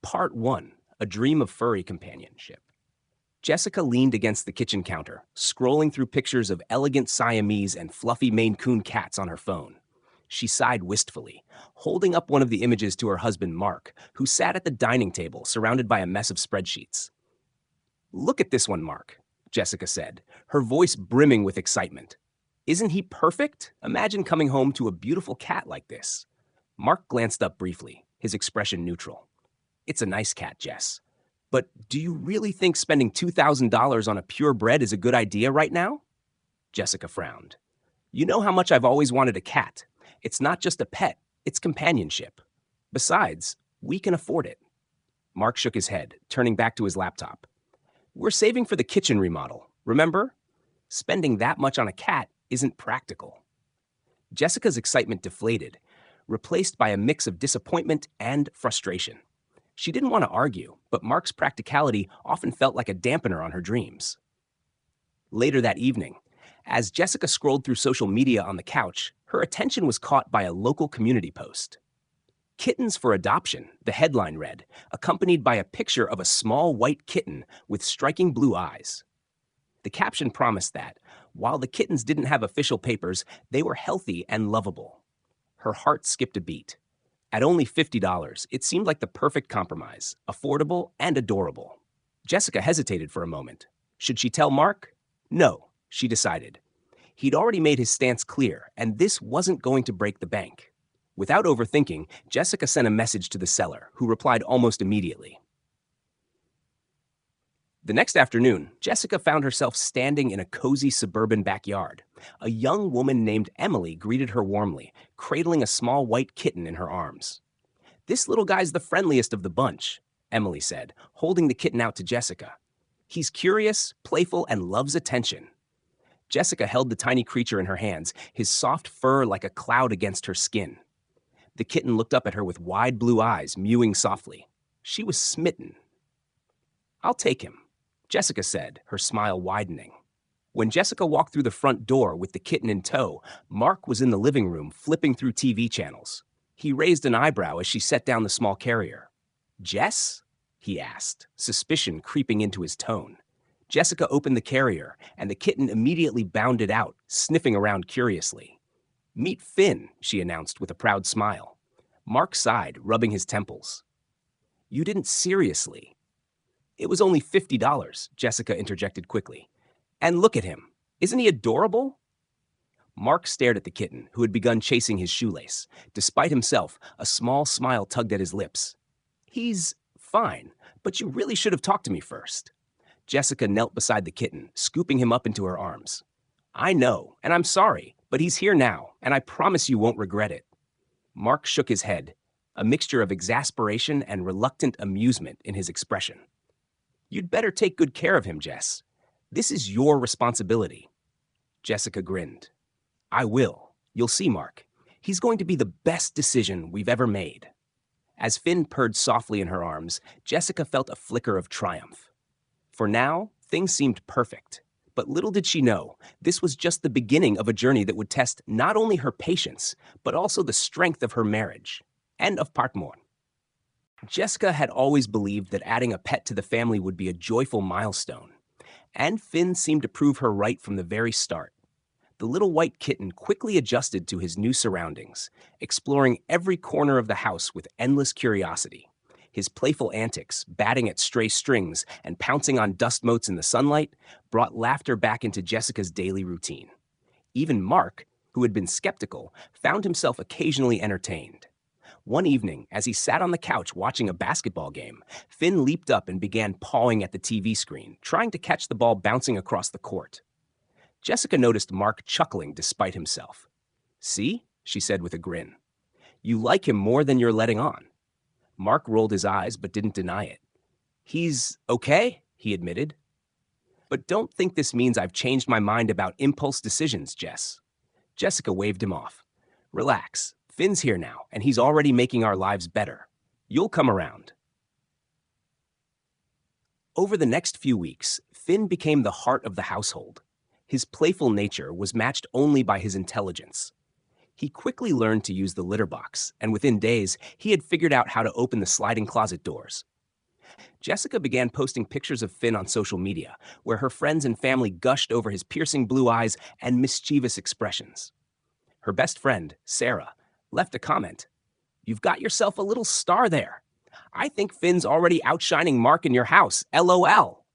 Part 1, A Dream of Furry Companionship. Jessica leaned against the kitchen counter, scrolling through pictures of elegant Siamese and fluffy Maine Coon cats on her phone. She sighed wistfully, holding up one of the images to her husband Mark, who sat at the dining table surrounded by a mess of spreadsheets. "Look at this one, Mark," Jessica said, her voice brimming with excitement. "Isn't he perfect? Imagine coming home to a beautiful cat like this." Mark glanced up briefly, his expression neutral. "It's a nice cat, Jess. But do you really think spending $2,000 on a purebred is a good idea right now?" Jessica frowned. "You know how much I've always wanted a cat. It's not just a pet, it's companionship. Besides, we can afford it." Mark shook his head, turning back to his laptop. "We're saving for the kitchen remodel, remember? Spending that much on a cat isn't practical." Jessica's excitement deflated, replaced by a mix of disappointment and frustration. She didn't want to argue, but Mark's practicality often felt like a dampener on her dreams. Later that evening, as Jessica scrolled through social media on the couch, her attention was caught by a local community post. "Kittens for Adoption," the headline read, accompanied by a picture of a small white kitten with striking blue eyes. The caption promised that, while the kittens didn't have official papers, they were healthy and lovable. Her heart skipped a beat. At only $50, it seemed like the perfect compromise, affordable and adorable. Jessica hesitated for a moment. Should she tell Mark? No, she decided. He'd already made his stance clear, and this wasn't going to break the bank. Without overthinking, Jessica sent a message to the seller, who replied almost immediately. The next afternoon, Jessica found herself standing in a cozy suburban backyard. A young woman named Emily greeted her warmly, cradling a small white kitten in her arms. "This little guy's the friendliest of the bunch," Emily said, holding the kitten out to Jessica. "He's curious, playful, and loves attention." Jessica held the tiny creature in her hands, his soft fur like a cloud against her skin. The kitten looked up at her with wide blue eyes, mewing softly. She was smitten. "I'll take him," Jessica said, her smile widening. When Jessica walked through the front door with the kitten in tow, Mark was in the living room flipping through TV channels. He raised an eyebrow as she set down the small carrier. "Jess?" he asked, suspicion creeping into his tone. Jessica opened the carrier, and the kitten immediately bounded out, sniffing around curiously. "Meet Finn," she announced with a proud smile. Mark sighed, rubbing his temples. "You didn't seriously." "It was only $50, Jessica interjected quickly. "And look at him. Isn't he adorable?" Mark stared at the kitten, who had begun chasing his shoelace. Despite himself, a small smile tugged at his lips. "He's fine, but you really should have talked to me first." Jessica knelt beside the kitten, scooping him up into her arms. "I know, and I'm sorry, but he's here now, and I promise you won't regret it." Mark shook his head, a mixture of exasperation and reluctant amusement in his expression. "You'd better take good care of him, Jess. This is your responsibility." Jessica grinned. "I will. You'll see, Mark. He's going to be the best decision we've ever made." As Finn purred softly in her arms, Jessica felt a flicker of triumph. For now, things seemed perfect. But little did she know, this was just the beginning of a journey that would test not only her patience, but also the strength of her marriage. And of Part More. Jessica had always believed that adding a pet to the family would be a joyful milestone. And Finn seemed to prove her right from the very start. The little white kitten quickly adjusted to his new surroundings, exploring every corner of the house with endless curiosity. His playful antics, batting at stray strings and pouncing on dust motes in the sunlight, brought laughter back into Jessica's daily routine. Even Mark, who had been skeptical, found himself occasionally entertained. One evening, as he sat on the couch watching a basketball game, Finn leaped up and began pawing at the TV screen, trying to catch the ball bouncing across the court. Jessica noticed Mark chuckling despite himself. "See?" she said with a grin. "You like him more than you're letting on." Mark rolled his eyes but didn't deny it. "He's okay," he admitted. "But don't think this means I've changed my mind about impulse decisions, Jess." Jessica waved him off. "Relax. Finn's here now, and he's already making our lives better. You'll come around." Over the next few weeks, Finn became the heart of the household. His playful nature was matched only by his intelligence. He quickly learned to use the litter box, and within days, he had figured out how to open the sliding closet doors. Jessica began posting pictures of Finn on social media, where her friends and family gushed over his piercing blue eyes and mischievous expressions. Her best friend, Sarah, left a comment. "You've got yourself a little star there. I think Finn's already outshining Mark in your house, LOL."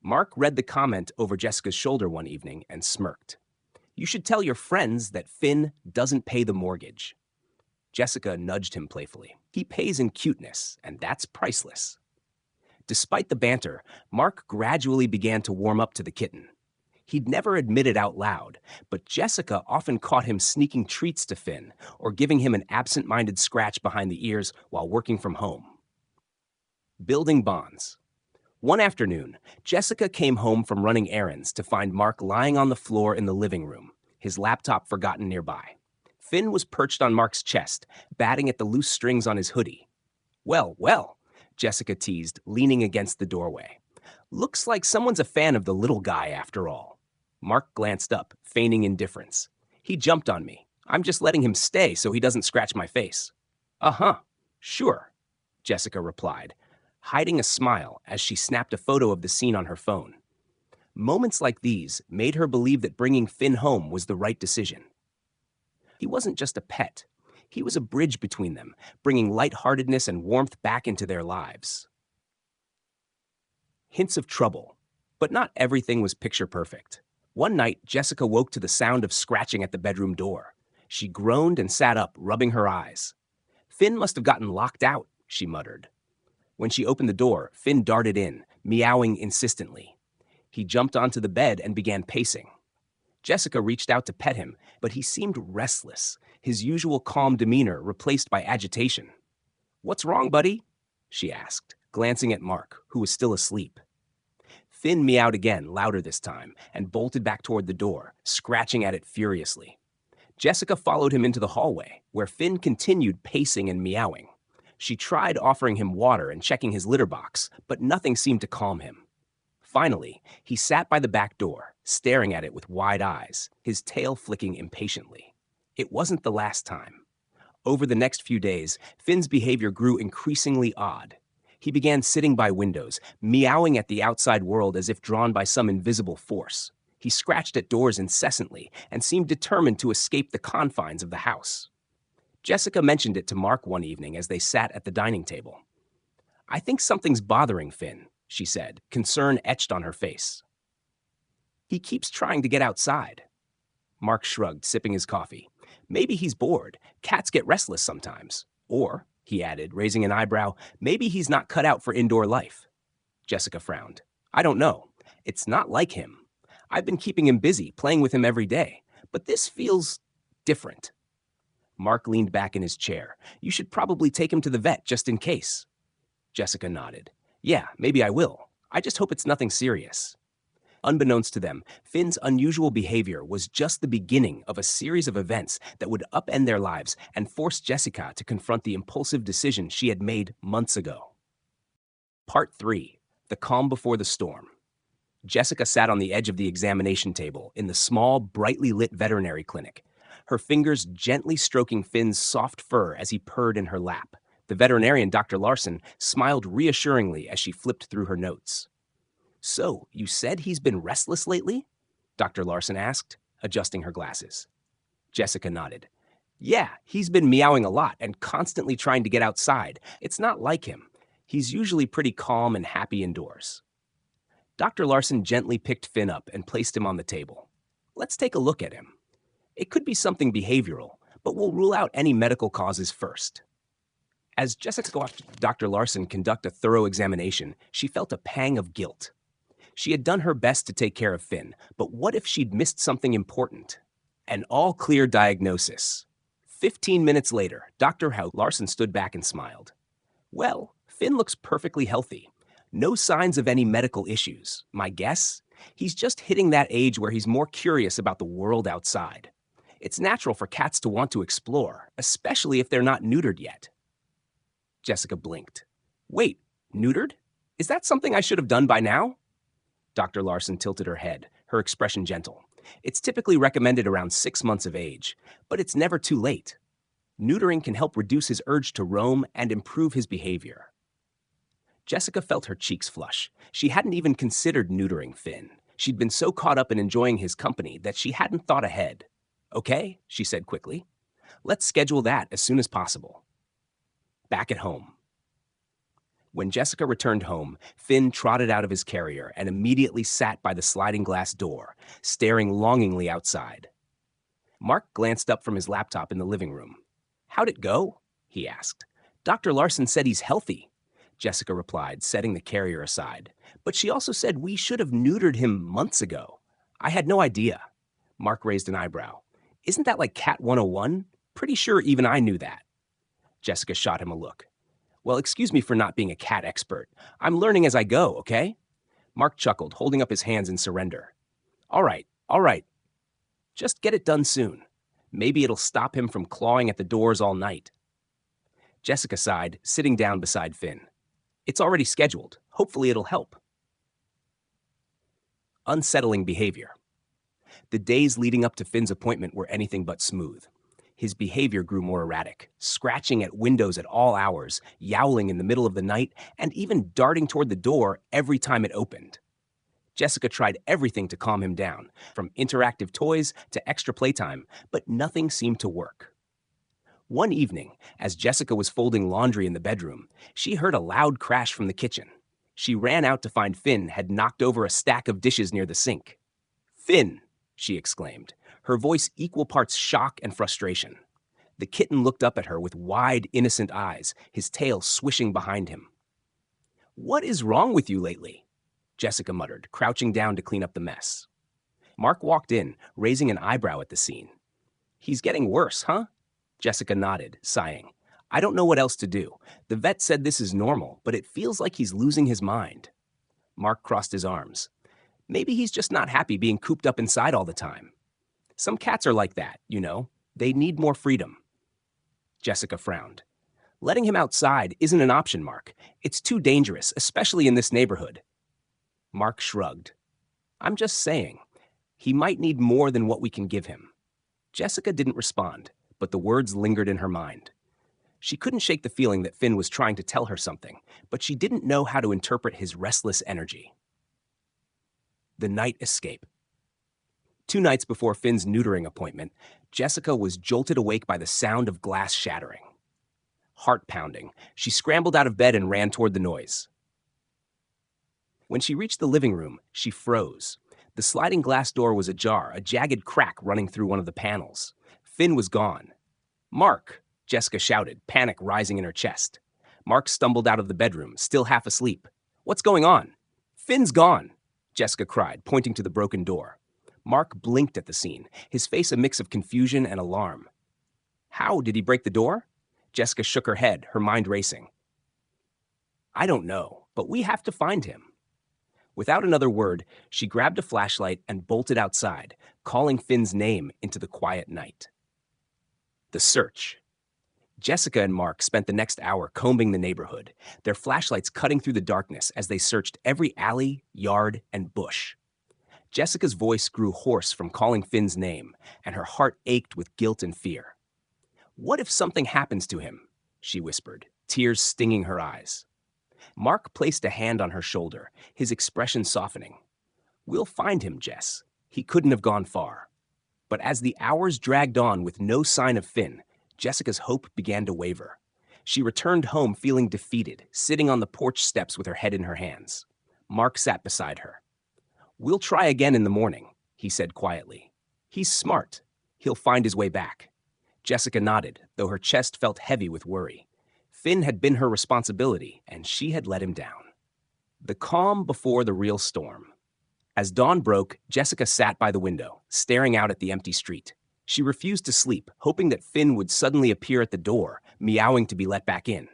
Mark read the comment over Jessica's shoulder one evening and smirked. "You should tell your friends that Finn doesn't pay the mortgage." Jessica nudged him playfully. "He pays in cuteness, and that's priceless." Despite the banter, Mark gradually began to warm up to the kitten. He'd never admit it out loud, but Jessica often caught him sneaking treats to Finn or giving him an absent-minded scratch behind the ears while working from home. Building bonds. One afternoon, Jessica came home from running errands to find Mark lying on the floor in the living room, his laptop forgotten nearby. Finn was perched on Mark's chest, batting at the loose strings on his hoodie. "Well, well," Jessica teased, leaning against the doorway. "Looks like someone's a fan of the little guy after all." Mark glanced up, feigning indifference. "He jumped on me. I'm just letting him stay so he doesn't scratch my face." "Uh-huh, sure," Jessica replied, hiding a smile as she snapped a photo of the scene on her phone. Moments like these made her believe that bringing Finn home was the right decision. He wasn't just a pet. He was a bridge between them, bringing lightheartedness and warmth back into their lives. Hints of trouble, but not everything was picture perfect. One night, Jessica woke to the sound of scratching at the bedroom door. She groaned and sat up, rubbing her eyes. "Finn must have gotten locked out," she muttered. When she opened the door, Finn darted in, meowing insistently. He jumped onto the bed and began pacing. Jessica reached out to pet him, but he seemed restless, his usual calm demeanor replaced by agitation. "What's wrong, buddy?" she asked, glancing at Mark, who was still asleep. Finn meowed again, louder this time, and bolted back toward the door, scratching at it furiously. Jessica followed him into the hallway, where Finn continued pacing and meowing. She tried offering him water and checking his litter box, but nothing seemed to calm him. Finally, he sat by the back door, staring at it with wide eyes, his tail flicking impatiently. It wasn't the last time. Over the next few days, Finn's behavior grew increasingly odd. He began sitting by windows, meowing at the outside world as if drawn by some invisible force. He scratched at doors incessantly and seemed determined to escape the confines of the house. Jessica mentioned it to Mark one evening as they sat at the dining table. "I think something's bothering Finn," she said, concern etched on her face. "He keeps trying to get outside." Mark shrugged, sipping his coffee. "Maybe he's bored. Cats get restless sometimes. Or," he added, raising an eyebrow, "maybe he's not cut out for indoor life." Jessica frowned. "I don't know. It's not like him. I've been keeping him busy, playing with him every day. But this feels different." Mark leaned back in his chair. "You should probably take him to the vet just in case." Jessica nodded. "Yeah, maybe I will. I just hope it's nothing serious." Unbeknownst to them, Finn's unusual behavior was just the beginning of a series of events that would upend their lives and force Jessica to confront the impulsive decision she had made months ago. Part 3. The Calm Before the Storm. Jessica sat on the edge of the examination table in the small, brightly lit veterinary clinic, her fingers gently stroking Finn's soft fur as he purred in her lap. The veterinarian, Dr. Larson, smiled reassuringly as she flipped through her notes. "So, you said he's been restless lately?" Dr. Larson asked, adjusting her glasses. Jessica nodded. "Yeah, he's been meowing a lot and constantly trying to get outside. It's not like him. He's usually pretty calm and happy indoors." Dr. Larson gently picked Finn up and placed him on the table. "Let's take a look at him. It could be something behavioral, but we'll rule out any medical causes first." As Jessica watched Dr. Larson conduct a thorough examination, she felt a pang of guilt. She had done her best to take care of Finn, but what if she'd missed something important? An all-clear diagnosis. 15 minutes later, Dr. Larson stood back and smiled. "Well, Finn looks perfectly healthy. No signs of any medical issues. My guess? He's just hitting that age where he's more curious about the world outside. It's natural for cats to want to explore, especially if they're not neutered yet." Jessica blinked. "Wait, neutered? Is that something I should have done by now?" Dr. Larson tilted her head, her expression gentle. "It's typically recommended around 6 months of age, but it's never too late. Neutering can help reduce his urge to roam and improve his behavior." Jessica felt her cheeks flush. She hadn't even considered neutering Finn. She'd been so caught up in enjoying his company that she hadn't thought ahead. Okay, she said quickly. Let's schedule that as soon as possible. Back at home. When Jessica returned home, Finn trotted out of his carrier and immediately sat by the sliding glass door, staring longingly outside. Mark glanced up from his laptop in the living room. How'd it go? He asked. Dr. Larson said he's healthy, Jessica replied, setting the carrier aside. But she also said we should have neutered him months ago. I had no idea. Mark raised an eyebrow. Isn't that like Cat 101? Pretty sure even I knew that. Jessica shot him a look. Well, excuse me for not being a cat expert. I'm learning as I go, okay? Mark chuckled, holding up his hands in surrender. All right. Just get it done soon. Maybe it'll stop him from clawing at the doors all night. Jessica sighed, sitting down beside Finn. It's already scheduled. Hopefully it'll help. Unsettling behavior. The days leading up to Finn's appointment were anything but smooth. His behavior grew more erratic, scratching at windows at all hours, yowling in the middle of the night, and even darting toward the door every time it opened. Jessica tried everything to calm him down, from interactive toys to extra playtime, but nothing seemed to work. One evening, as Jessica was folding laundry in the bedroom, she heard a loud crash from the kitchen. She ran out to find Finn had knocked over a stack of dishes near the sink. "Finn!" she exclaimed, her voice equal parts shock and frustration. The kitten looked up at her with wide, innocent eyes, his tail swishing behind him. "What is wrong with you lately?" Jessica muttered, crouching down to clean up the mess. Mark walked in, raising an eyebrow at the scene. "He's getting worse, huh?" Jessica nodded, sighing. "I don't know what else to do. The vet said this is normal, but it feels like he's losing his mind." Mark crossed his arms. "Maybe he's just not happy being cooped up inside all the time. Some cats are like that, you know. They need more freedom." Jessica frowned. "Letting him outside isn't an option, Mark. It's too dangerous, especially in this neighborhood." Mark shrugged. "I'm just saying, he might need more than what we can give him." Jessica didn't respond, but the words lingered in her mind. She couldn't shake the feeling that Finn was trying to tell her something, but she didn't know how to interpret his restless energy. The night escape. 2 nights before Finn's neutering appointment, Jessica was jolted awake by the sound of glass shattering. Heart pounding, she scrambled out of bed and ran toward the noise. When she reached the living room, she froze. The sliding glass door was ajar, a jagged crack running through one of the panels. Finn was gone. "Mark!" Jessica shouted, panic rising in her chest. Mark stumbled out of the bedroom, still half asleep. "What's going on?" "Finn's gone!" Jessica cried, pointing to the broken door. Mark blinked at the scene, his face a mix of confusion and alarm. "How? Did he break the door?" Jessica shook her head, her mind racing. "I don't know, but we have to find him." Without another word, she grabbed a flashlight and bolted outside, calling Finn's name into the quiet night. The search. Jessica and Mark spent the next hour combing the neighborhood, their flashlights cutting through the darkness as they searched every alley, yard, and bush. Jessica's voice grew hoarse from calling Finn's name, and her heart ached with guilt and fear. "What if something happens to him?" she whispered, tears stinging her eyes. Mark placed a hand on her shoulder, his expression softening. "We'll find him, Jess. He couldn't have gone far." But as the hours dragged on with no sign of Finn, Jessica's hope began to waver. She returned home feeling defeated, sitting on the porch steps with her head in her hands. Mark sat beside her. "We'll try again in the morning," he said quietly. "He's smart. He'll find his way back." Jessica nodded, though her chest felt heavy with worry. Finn had been her responsibility, and she had let him down. The calm before the real storm. As dawn broke, Jessica sat by the window, staring out at the empty street. She refused to sleep, hoping that Finn would suddenly appear at the door, meowing to be let back in.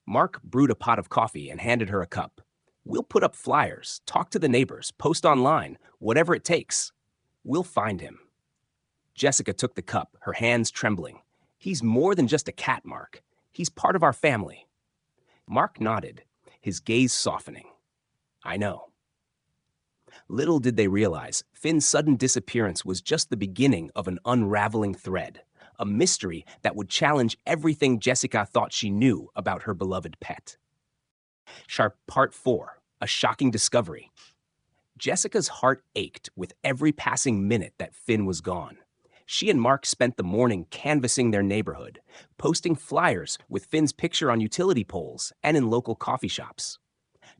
Mark brewed a pot of coffee and handed her a cup. "We'll put up flyers, talk to the neighbors, post online, whatever it takes. We'll find him." Jessica took the cup, her hands trembling. "He's more than just a cat, Mark. He's part of our family." Mark nodded, his gaze softening. "I know." Little did they realize, Finn's sudden disappearance was just the beginning of an unraveling thread, a mystery that would challenge everything Jessica thought she knew about her beloved pet. Sharp Part 4, A Shocking Discovery. Jessica's heart ached with every passing minute that Finn was gone. She and Mark spent the morning canvassing their neighborhood, posting flyers with Finn's picture on utility poles and in local coffee shops.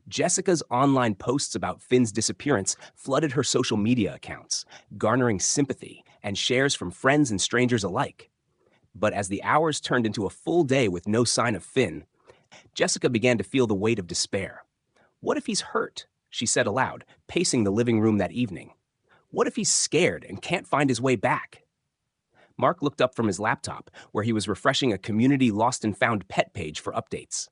Jessica's online posts about Finn's disappearance flooded her social media accounts, garnering sympathy and shares from friends and strangers alike. But as the hours turned into a full day with no sign of Finn, Jessica began to feel the weight of despair. What if he's hurt? She said aloud, pacing the living room that evening. What if he's scared and can't find his way back? Mark looked up from his laptop, where he was refreshing a community lost and found pet page for updates.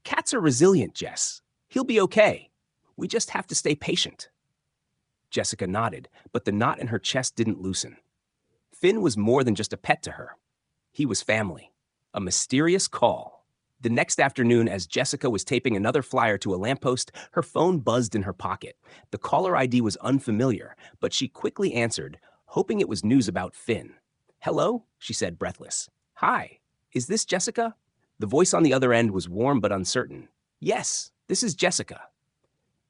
Cats are resilient, Jess. He'll be okay. We just have to stay patient. Jessica nodded, but the knot in her chest didn't loosen. Finn was more than just a pet to her. He was family. A mysterious call. The next afternoon, as Jessica was taping another flyer to a lamppost, her phone buzzed in her pocket. The caller ID was unfamiliar, but she quickly answered, hoping it was news about Finn. Hello, she said, breathless. Hi, is this Jessica? The voice on the other end was warm but uncertain. Yes, this is Jessica.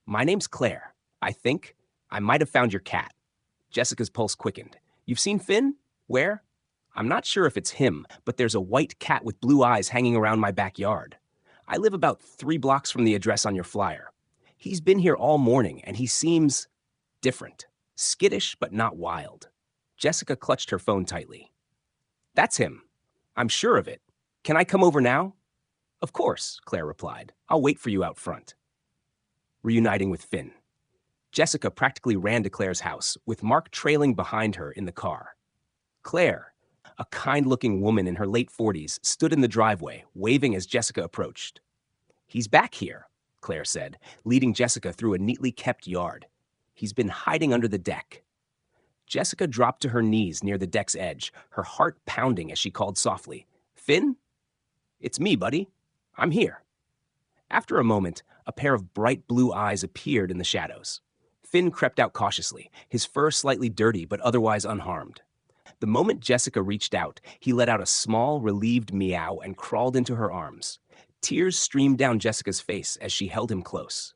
My name's Claire. I think I might have found your cat. Jessica's pulse quickened. You've seen Finn? Where? I'm not sure if it's him, but there's a white cat with blue eyes hanging around my backyard. I live about 3 blocks from the address on your flyer. He's been here all morning, and he seems different. Skittish, but not wild. Jessica clutched her phone tightly. That's him. I'm sure of it. Can I come over now? Of course, Claire replied. I'll wait for you out front. Reuniting with Finn. Jessica practically ran to Claire's house, with Mark trailing behind her in the car. Claire, a kind-looking woman in her late 40s, stood in the driveway, waving as Jessica approached. He's back here, Claire said, leading Jessica through a neatly kept yard. He's been hiding under the deck. Jessica dropped to her knees near the deck's edge, her heart pounding as she called softly, Finn? It's me, buddy. I'm here. After a moment, a pair of bright blue eyes appeared in the shadows. Finn crept out cautiously, his fur slightly dirty but otherwise unharmed. The moment Jessica reached out, he let out a small, relieved meow and crawled into her arms. Tears streamed down Jessica's face as she held him close.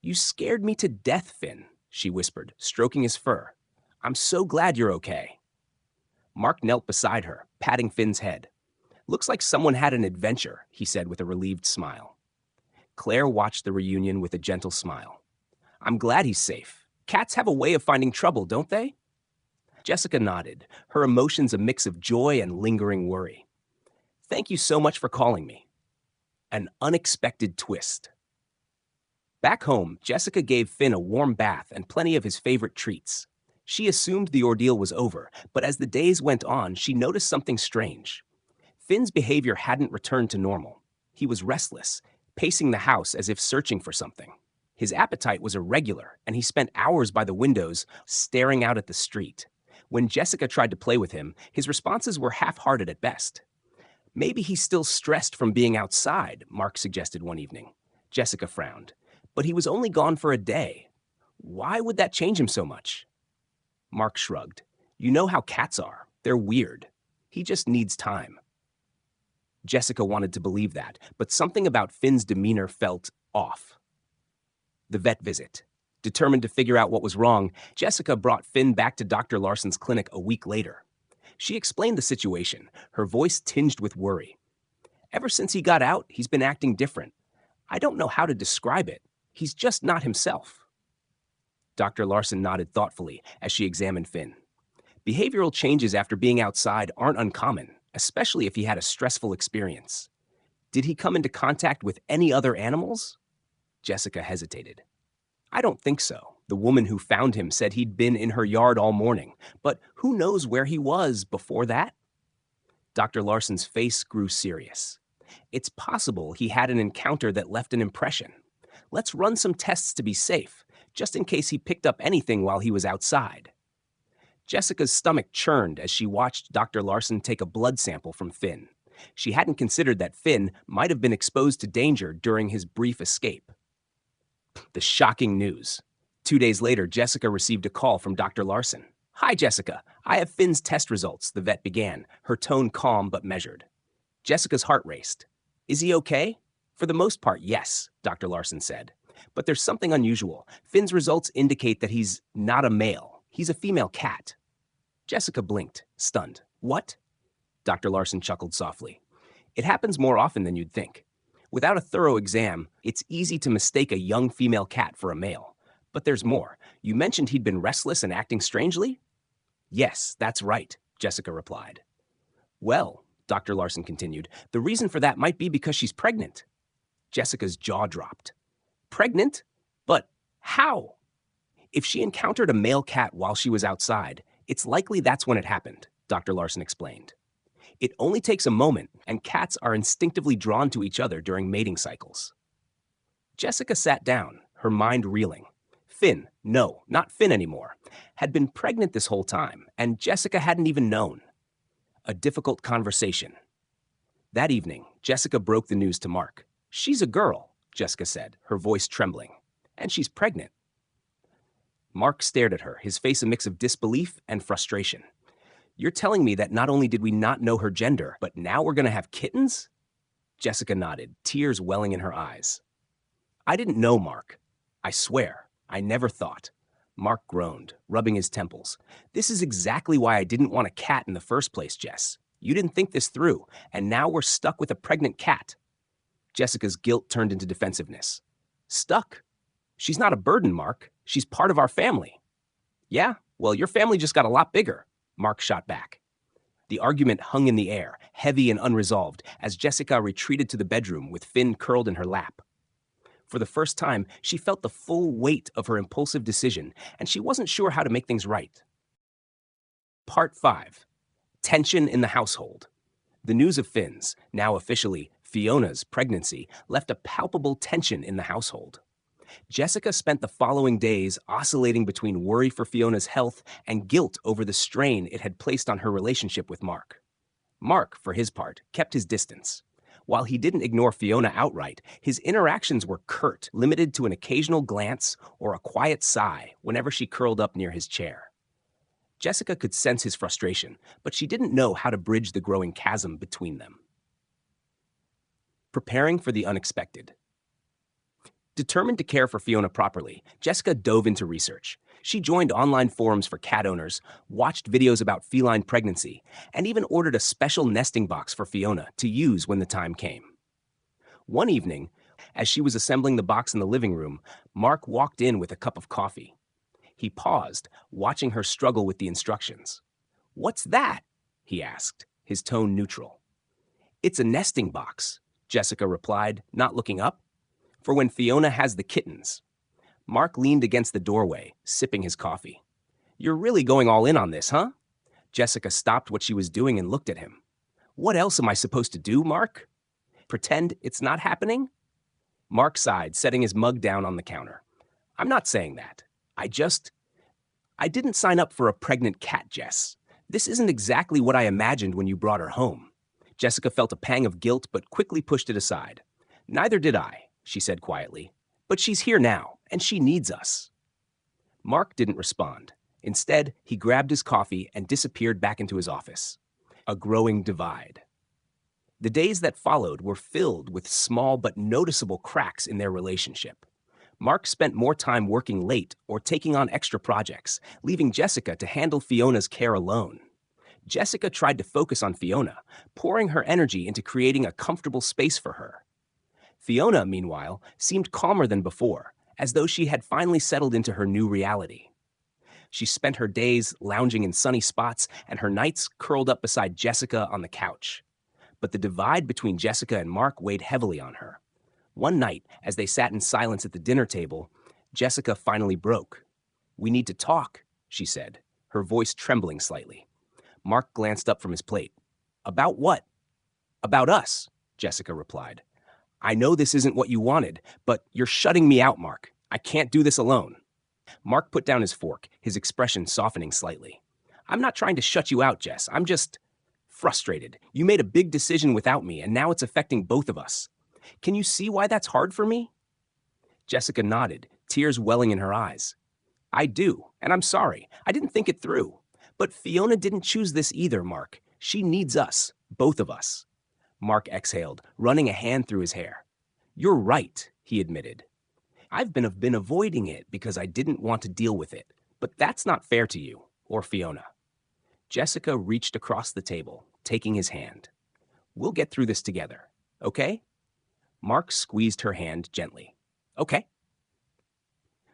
You scared me to death, Finn, she whispered, stroking his fur. I'm so glad you're okay. Mark knelt beside her, patting Finn's head. Looks like someone had an adventure, he said with a relieved smile. Claire watched the reunion with a gentle smile. I'm glad he's safe. Cats have a way of finding trouble, don't they? Jessica nodded, her emotions a mix of joy and lingering worry. Thank you so much for calling me. An unexpected twist. Back home, Jessica gave Finn a warm bath and plenty of his favorite treats. She assumed the ordeal was over, but as the days went on, she noticed something strange. Finn's behavior hadn't returned to normal. He was restless, pacing the house as if searching for something. His appetite was irregular, and he spent hours by the windows, staring out at the street. When Jessica tried to play with him, his responses were half-hearted at best. Maybe he's still stressed from being outside, Mark suggested one evening. Jessica frowned. But he was only gone for a day. Why would that change him so much? Mark shrugged. You know how cats are. They're weird. He just needs time. Jessica wanted to believe that, but something about Finn's demeanor felt off. The vet visit. Determined to figure out what was wrong, Jessica brought Finn back to Dr. Larson's clinic a week later. She explained the situation, her voice tinged with worry. Ever since he got out, he's been acting different. I don't know how to describe it. He's just not himself. Dr. Larson nodded thoughtfully as she examined Finn. Behavioral changes after being outside aren't uncommon, especially if he had a stressful experience. Did he come into contact with any other animals? Jessica hesitated. I don't think so. The woman who found him said he'd been in her yard all morning, but who knows where he was before that? Dr. Larson's face grew serious. It's possible he had an encounter that left an impression. Let's run some tests to be safe, just in case he picked up anything while he was outside. Jessica's stomach churned as she watched Dr. Larson take a blood sample from Finn. She hadn't considered that Finn might have been exposed to danger during his brief escape. The shocking news. 2 days later, Jessica received a call from Dr. Larson. Hi, Jessica. I have Finn's test results, the vet began, her tone calm but measured. Jessica's heart raced. Is he okay? For the most part, yes, Dr. Larson said. But there's something unusual. Finn's results indicate that he's not a male. He's a female cat. Jessica blinked, stunned. What? Dr. Larson chuckled softly. It happens more often than you'd think. Without a thorough exam, it's easy to mistake a young female cat for a male. But there's more. You mentioned he'd been restless and acting strangely? Yes, that's right, Jessica replied. Well, Dr. Larson continued, the reason for that might be because she's pregnant. Jessica's jaw dropped. Pregnant? But how? If she encountered a male cat while she was outside, it's likely that's when it happened, Dr. Larson explained. It only takes a moment, and cats are instinctively drawn to each other during mating cycles. Jessica sat down, her mind reeling. Finn, no, not Finn anymore, had been pregnant this whole time, and Jessica hadn't even known. A difficult conversation. That evening, Jessica broke the news to Mark. She's a girl, Jessica said, her voice trembling, and she's pregnant. Mark stared at her, his face a mix of disbelief and frustration. You're telling me that not only did we not know her gender, but now we're going to have kittens? Jessica nodded, tears welling in her eyes. I didn't know, Mark. I swear, I never thought. Mark groaned, rubbing his temples. This is exactly why I didn't want a cat in the first place, Jess. You didn't think this through, and now we're stuck with a pregnant cat. Jessica's guilt turned into defensiveness. Stuck? She's not a burden, Mark. She's part of our family. Yeah? Well, your family just got a lot bigger, Mark shot back. The argument hung in the air, heavy and unresolved, as Jessica retreated to the bedroom with Finn curled in her lap. For the first time, she felt the full weight of her impulsive decision, and she wasn't sure how to make things right. Part 5. Tension in the household. The news of Finn's, now officially Fiona's, pregnancy left a palpable tension in the household. Jessica spent the following days oscillating between worry for Fiona's health and guilt over the strain it had placed on her relationship with Mark. Mark, for his part, kept his distance. While he didn't ignore Fiona outright, his interactions were curt, limited to an occasional glance or a quiet sigh whenever she curled up near his chair. Jessica could sense his frustration, but she didn't know how to bridge the growing chasm between them. Preparing for the unexpected. Determined to care for Fiona properly, Jessica dove into research. She joined online forums for cat owners, watched videos about feline pregnancy, and even ordered a special nesting box for Fiona to use when the time came. One evening, as she was assembling the box in the living room, Mark walked in with a cup of coffee. He paused, watching her struggle with the instructions. "What's that?" he asked, his tone neutral. "It's a nesting box," Jessica replied, not looking up. "For when Fiona has the kittens." Mark leaned against the doorway, sipping his coffee. "You're really going all in on this, huh?" Jessica stopped what she was doing and looked at him. "What else am I supposed to do, Mark? Pretend it's not happening?" Mark sighed, setting his mug down on the counter. "I'm not saying that. I didn't sign up for a pregnant cat, Jess. This isn't exactly what I imagined when you brought her home." Jessica felt a pang of guilt, but quickly pushed it aside. "Neither did I," she said quietly. "But she's here now, and she needs us." Mark didn't respond. Instead, he grabbed his coffee and disappeared back into his office. A growing divide. The days that followed were filled with small but noticeable cracks in their relationship. Mark spent more time working late or taking on extra projects, leaving Jessica to handle Fiona's care alone. Jessica tried to focus on Fiona, pouring her energy into creating a comfortable space for her. Fiona, meanwhile, seemed calmer than before, as though she had finally settled into her new reality. She spent her days lounging in sunny spots and her nights curled up beside Jessica on the couch. But the divide between Jessica and Mark weighed heavily on her. One night, as they sat in silence at the dinner table, Jessica finally broke. "We need to talk," she said, her voice trembling slightly. Mark glanced up from his plate. "About what?" "About us," Jessica replied. "I know this isn't what you wanted, but you're shutting me out, Mark. I can't do this alone." Mark put down his fork, his expression softening slightly. "I'm not trying to shut you out, Jess. I'm just frustrated. You made a big decision without me, and now it's affecting both of us. Can you see why that's hard for me?" Jessica nodded, tears welling in her eyes. "I do, and I'm sorry. I didn't think it through. But Fiona didn't choose this either, Mark. She needs us, both of us." Mark exhaled, running a hand through his hair. You're right, he admitted. I've been avoiding it because I didn't want to deal with it, but that's not fair to you or Fiona. Jessica reached across the table, taking his hand. We'll get through this together, okay? Mark squeezed her hand gently. Okay.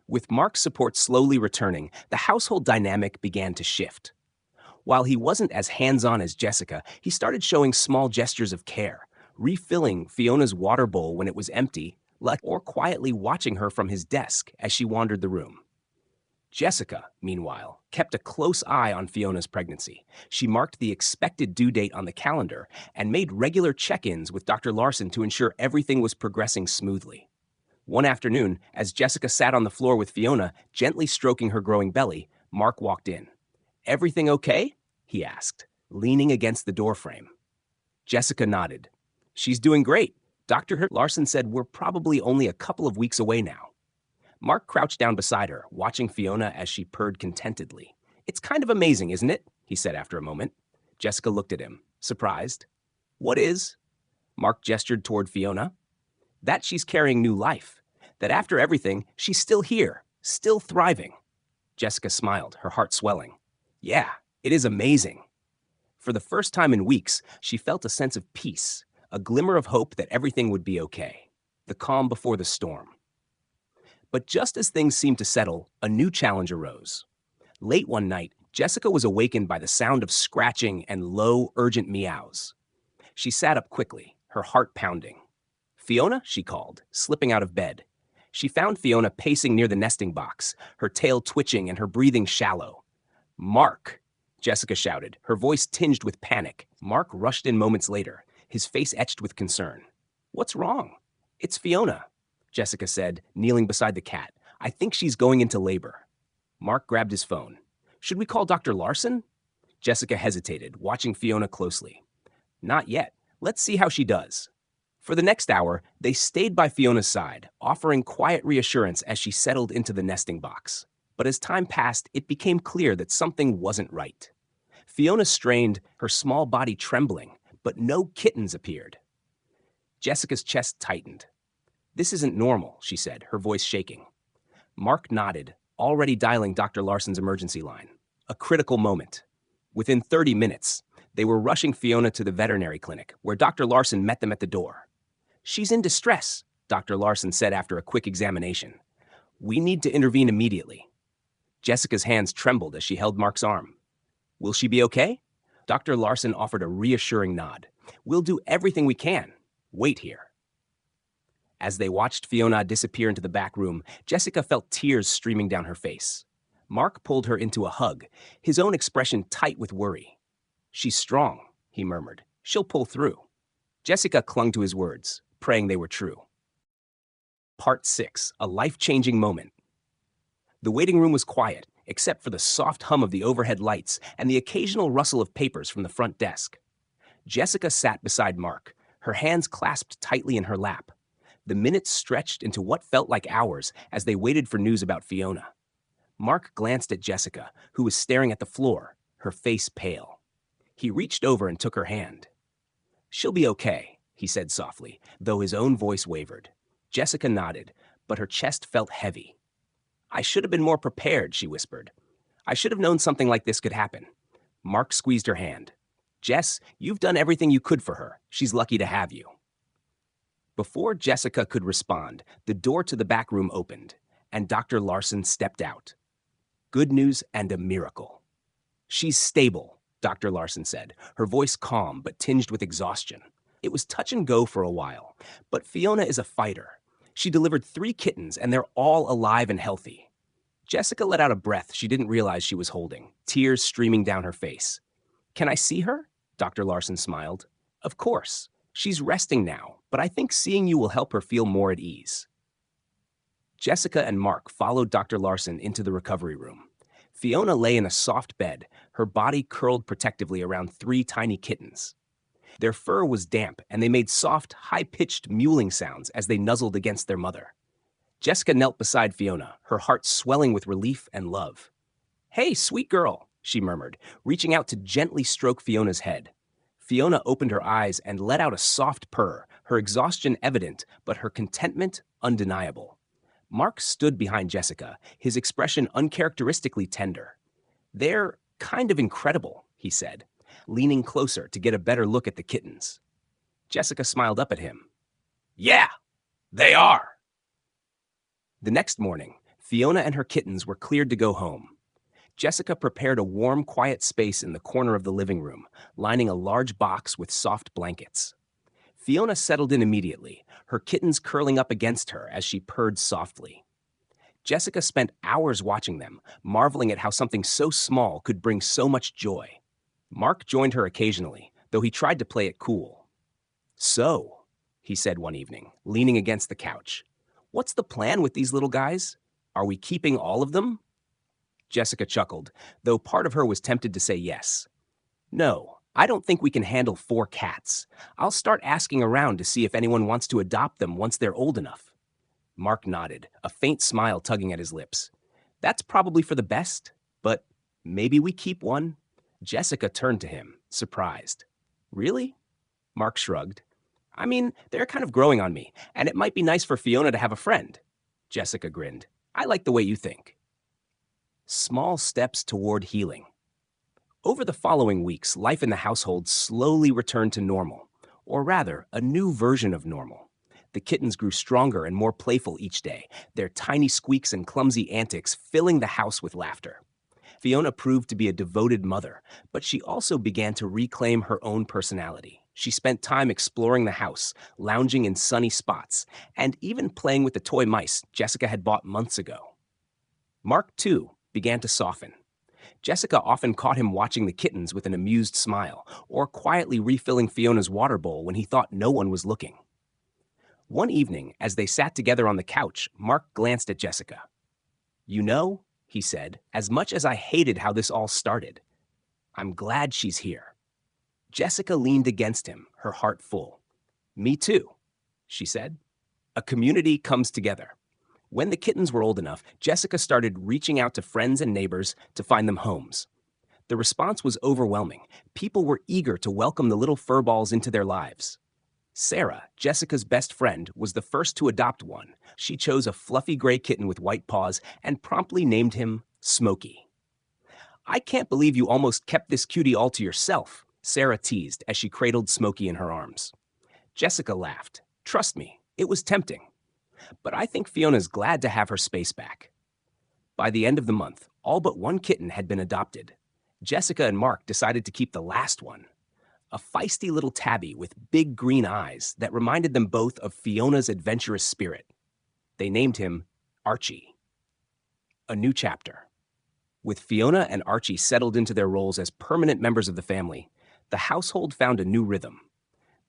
With Mark's support slowly returning, the household dynamic began to shift. While he wasn't as hands-on as Jessica, he started showing small gestures of care, refilling Fiona's water bowl when it was empty, or quietly watching her from his desk as she wandered the room. Jessica, meanwhile, kept a close eye on Fiona's pregnancy. She marked the expected due date on the calendar and made regular check-ins with Dr. Larson to ensure everything was progressing smoothly. One afternoon, as Jessica sat on the floor with Fiona, gently stroking her growing belly, Mark walked in. Everything okay? He asked, leaning against the doorframe. Jessica nodded. She's doing great. Dr. Larson said we're probably only a couple of weeks away now. Mark crouched down beside her, watching Fiona as she purred contentedly. It's kind of amazing, isn't it? He said after a moment. Jessica looked at him, surprised. What is? Mark gestured toward Fiona. That she's carrying new life. That after everything, she's still here, still thriving. Jessica smiled, her heart swelling. Yeah, it is amazing. For the first time in weeks, she felt a sense of peace, a glimmer of hope that everything would be okay. The calm before the storm. But just as things seemed to settle, a new challenge arose. Late one night, Jessica was awakened by the sound of scratching and low, urgent meows. She sat up quickly, her heart pounding. Fiona, she called, slipping out of bed. She found Fiona pacing near the nesting box, her tail twitching and her breathing shallow. Mark, Jessica shouted, her voice tinged with panic. Mark rushed in moments later, his face etched with concern. What's wrong? It's Fiona, Jessica said, kneeling beside the cat. I think she's going into labor. Mark grabbed his phone. Should we call Dr. Larson? Jessica hesitated, watching Fiona closely. Not yet. Let's see how she does. For the next hour, they stayed by Fiona's side, offering quiet reassurance as she settled into the nesting box. But as time passed, it became clear that something wasn't right. Fiona strained, her small body trembling, but no kittens appeared. Jessica's chest tightened. This isn't normal, she said, her voice shaking. Mark nodded, already dialing Dr. Larson's emergency line. A critical moment. Within 30 minutes, they were rushing Fiona to the veterinary clinic, where Dr. Larson met them at the door. She's in distress, Dr. Larson said after a quick examination. We need to intervene immediately. Jessica's hands trembled as she held Mark's arm. Will she be okay? Dr. Larson offered a reassuring nod. We'll do everything we can. Wait here. As they watched Fiona disappear into the back room, Jessica felt tears streaming down her face. Mark pulled her into a hug, his own expression tight with worry. She's strong, he murmured. She'll pull through. Jessica clung to his words, praying they were true. Part 6, a life-changing moment. The waiting room was quiet, except for the soft hum of the overhead lights and the occasional rustle of papers from the front desk. Jessica sat beside Mark, her hands clasped tightly in her lap. The minutes stretched into what felt like hours as they waited for news about Fiona. Mark glanced at Jessica, who was staring at the floor, her face pale. He reached over and took her hand. She'll be okay, he said softly, though his own voice wavered. Jessica nodded, but her chest felt heavy. I should have been more prepared, she whispered. I should have known something like this could happen. Mark squeezed her hand. Jess, you've done everything you could for her. She's lucky to have you. Before Jessica could respond, the door to the back room opened, and Dr. Larson stepped out. Good news and a miracle. She's stable, Dr. Larson said, her voice calm but tinged with exhaustion. It was touch and go for a while, but Fiona is a fighter. She delivered 3 kittens, and they're all alive and healthy. Jessica let out a breath she didn't realize she was holding, tears streaming down her face. Can I see her? Dr. Larson smiled. Of course. She's resting now, but I think seeing you will help her feel more at ease. Jessica and Mark followed Dr. Larson into the recovery room. Fiona lay in a soft bed, her body curled protectively around 3 tiny kittens. Their fur was damp, and they made soft, high-pitched mewling sounds as they nuzzled against their mother. Jessica knelt beside Fiona, her heart swelling with relief and love. Hey, sweet girl, she murmured, reaching out to gently stroke Fiona's head. Fiona opened her eyes and let out a soft purr, her exhaustion evident, but her contentment undeniable. Mark stood behind Jessica, his expression uncharacteristically tender. "They're kind of incredible," he said, leaning closer to get a better look at the kittens. Jessica smiled up at him. "Yeah, they are." The next morning, Fiona and her kittens were cleared to go home. Jessica prepared a warm, quiet space in the corner of the living room, lining a large box with soft blankets. Fiona settled in immediately, her kittens curling up against her as she purred softly. Jessica spent hours watching them, marveling at how something so small could bring so much joy. Mark joined her occasionally, though he tried to play it cool. "So," he said one evening, leaning against the couch, "what's the plan with these little guys? Are we keeping all of them?" Jessica chuckled, though part of her was tempted to say yes. "No, I don't think we can handle 4 cats. I'll start asking around to see if anyone wants to adopt them once they're old enough." Mark nodded, a faint smile tugging at his lips. "That's probably for the best, but maybe we keep one." Jessica turned to him, surprised. "Really?" Mark shrugged. "I mean, they're kind of growing on me, and it might be nice for Fiona to have a friend." Jessica grinned. "I like the way you think." Small steps toward healing. Over the following weeks, life in the household slowly returned to normal, or rather, a new version of normal. The kittens grew stronger and more playful each day, their tiny squeaks and clumsy antics filling the house with laughter. Fiona proved to be a devoted mother, but she also began to reclaim her own personality. She spent time exploring the house, lounging in sunny spots, and even playing with the toy mice Jessica had bought months ago. Mark, too, began to soften. Jessica often caught him watching the kittens with an amused smile, or quietly refilling Fiona's water bowl when he thought no one was looking. One evening, as they sat together on the couch, Mark glanced at Jessica. "You know," he said, "as much as I hated how this all started, I'm glad she's here." Jessica leaned against him, her heart full. "Me too," she said. A community comes together. When the kittens were old enough, Jessica started reaching out to friends and neighbors to find them homes. The response was overwhelming. People were eager to welcome the little furballs into their lives. Sarah, Jessica's best friend, was the first to adopt one. She chose a fluffy gray kitten with white paws and promptly named him Smokey. "I can't believe you almost kept this cutie all to yourself," Sarah teased as she cradled Smokey in her arms. Jessica laughed. "Trust me, it was tempting. But I think Fiona's glad to have her space back." By the end of the month, all but one kitten had been adopted. Jessica and Mark decided to keep the last one, a feisty little tabby with big green eyes that reminded them both of Fiona's adventurous spirit. They named him Archie. A new chapter. With Fiona and Archie settled into their roles as permanent members of the family, the household found a new rhythm.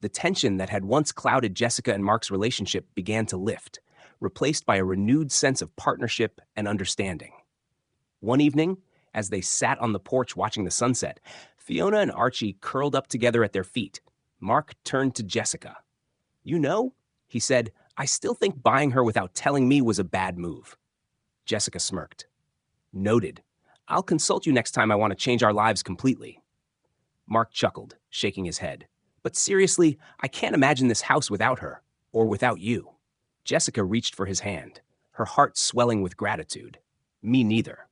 The tension that had once clouded Jessica and Mark's relationship began to lift, replaced by a renewed sense of partnership and understanding. One evening, as they sat on the porch watching the sunset, Fiona and Archie curled up together at their feet. Mark turned to Jessica. "You know," he said, "I still think buying her without telling me was a bad move." Jessica smirked. "Noted. I'll consult you next time I want to change our lives completely." Mark chuckled, shaking his head. "But seriously, I can't imagine this house without her, or without you." Jessica reached for his hand, her heart swelling with gratitude. "Me neither."